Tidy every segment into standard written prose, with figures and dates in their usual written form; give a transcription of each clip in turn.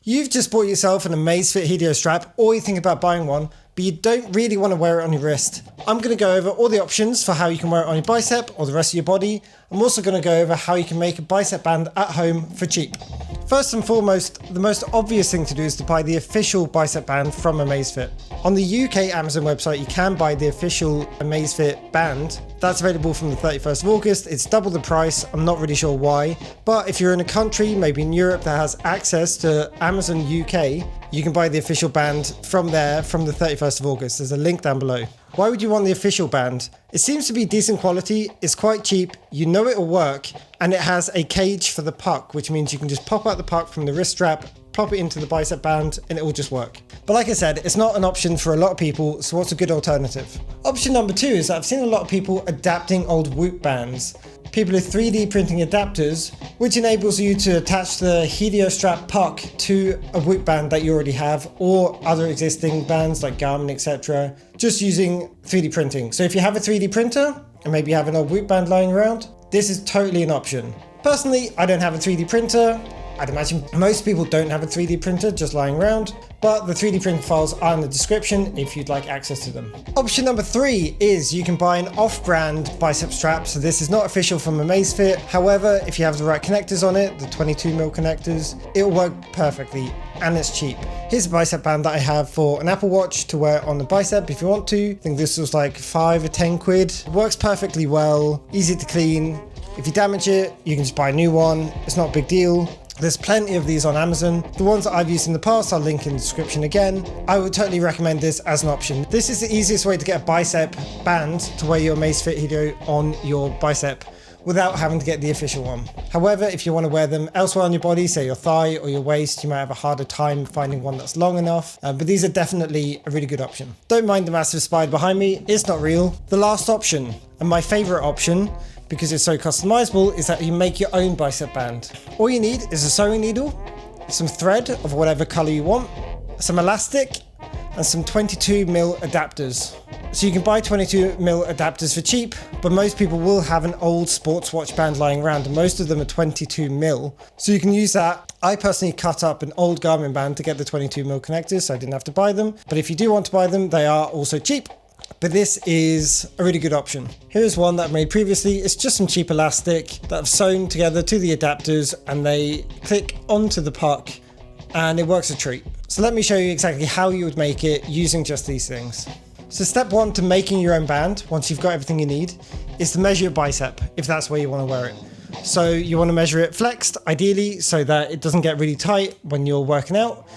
You've just bought yourself an Amazfit Helio Strap, or you think about buying one, but you don't really want to wear it on your wrist. I'm going to go over all the options for how you can wear it on your bicep or the rest of your body. I'm also going to go over how you can make a bicep band at home for cheap. First and foremost, the most obvious thing to do is to buy the official bicep band from Amazfit. On the UK Amazon website, you can buy the official Amazfit band. That's available from the 31st of August. It's double the price. I'm not really sure why. But if you're in a country, maybe in Europe, that has access to Amazon UK, you can buy the official band from there from the 31st of August. There's a link down below. Why would you want the official band? It seems to be decent quality, it's quite cheap, you know it'll work, and it has a cage for the puck, which means you can just pop out the puck from the wrist strap, plop it into the bicep band, and it will just work. But like I said, it's not an option for a lot of people, so what's a good alternative? Option number 2 is that I've seen a lot of people adapting old Whoop bands. People are 3D printing adapters, which enables you to attach the Helio Strap puck to a Whoop band that you already have, or other existing bands like Garmin, etc., just using 3D printing. So if you have a 3D printer, and maybe you have an old Whoop band lying around, this is totally an option. Personally, I don't have a 3D printer. I'd imagine most people don't have a 3D printer just lying around, but the 3D print files are in the description if you'd like access to them. Option number 3 is you can buy an off-brand bicep strap. So this is not official from Amazfit. However, if you have the right connectors on it, the 22mm connectors, it'll work perfectly and it's cheap. Here's a bicep band that I have for an Apple Watch to wear on the bicep if you want to. I think this was like 5 or 10 quid. It works perfectly well, easy to clean. If you damage it, you can just buy a new one. It's not a big deal. There's plenty of these on Amazon. The ones that I've used in the past, I'll link in the description again. I would totally recommend this as an option. This is the easiest way to get a bicep band to wear your Amazfit Helio on your bicep without having to get the official one. However, if you want to wear them elsewhere on your body, say your thigh or your waist, you might have a harder time finding one that's long enough. But these are definitely a really good option. Don't mind the massive spider behind me, it's not real. The last option, and my favorite option, because it's so customizable, is that you make your own bicep band. All you need is a sewing needle, some thread of whatever color you want, some elastic, and some 22mm adapters. So you can buy 22mm adapters for cheap, but most people will have an old sports watch band lying around, and most of them are 22mm. So you can use that. I personally cut up an old Garmin band to get the 22mm connectors, so I didn't have to buy them. But if you do want to buy them, they are also cheap. But this is a really good option. Here's one that I've made previously. It's just some cheap elastic that I've sewn together to the adapters and they click onto the puck and it works a treat. So let me show you exactly how you would make it using just these things. So step 1 to making your own band, once you've got everything you need, is to measure your bicep, if that's where you want to wear it. So you want to measure it flexed, ideally, so that it doesn't get really tight when you're working out.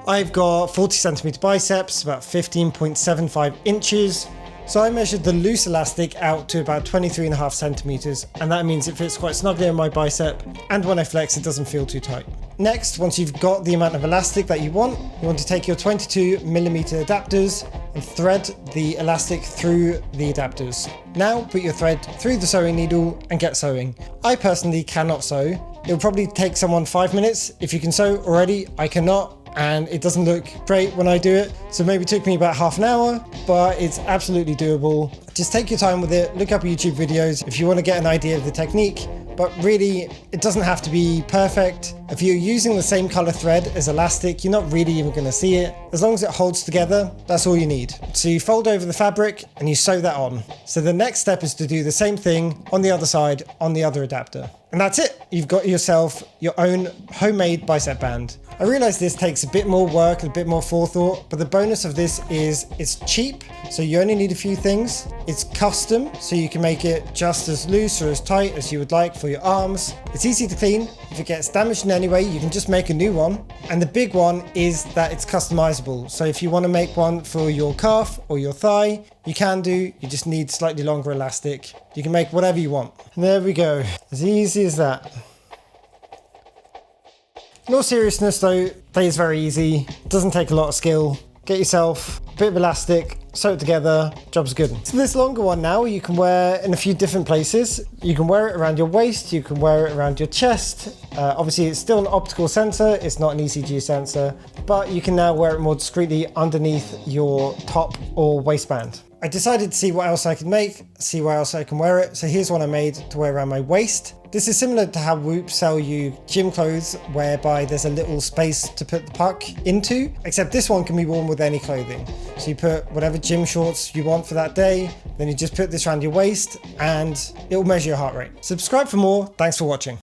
I've got 40cm biceps, about 15.75 inches. So I measured the loose elastic out to about 23.5 centimeters, and that means it fits quite snugly on my bicep, and when I flex it doesn't feel too tight. Next, once you've got the amount of elastic that you want to take your 22mm adapters and thread the elastic through the adapters. Now put your thread through the sewing needle and get sewing. I personally cannot sew. It'll probably take someone 5 minutes. If you can sew already, I cannot. And it doesn't look great when I do it. So maybe it took me about half an hour, but it's absolutely doable. Just take your time with it, look up YouTube videos if you want to get an idea of the technique, but really it doesn't have to be perfect. If you're using the same color thread as elastic, you're not really even going to see it. As long as it holds together, that's all you need. So you fold over the fabric and you sew that on. So the next step is to do the same thing on the other side on the other adapter. And that's it. You've got yourself your own homemade bicep band. I realize this takes a bit more work and a bit more forethought, but the bonus of this is it's cheap, so you only need a few things. It's custom, so you can make it just as loose or as tight as you would like for your arms. It's easy to clean. If it gets damaged in any way, you can just make a new one. And the big one is that it's customizable. So if you want to make one for your calf or your thigh, you can do. You just need slightly longer elastic. You can make whatever you want. And there we go. As easy as that. In all seriousness though, that is very easy. It doesn't take a lot of skill. Get yourself a bit of elastic, sew it together, job's good. So this longer one now you can wear in a few different places. You can wear it around your waist, you can wear it around your chest. Obviously it's still an optical sensor, it's not an ECG sensor, but you can now wear it more discreetly underneath your top or waistband. I decided to see what else I could make, see where else I can wear it. So here's one I made to wear around my waist. This is similar to how Whoop sell you gym clothes, whereby there's a little space to put the puck into, except this one can be worn with any clothing. So you put whatever gym shorts you want for that day, then you just put this around your waist and it will measure your heart rate. Subscribe for more. Thanks for watching.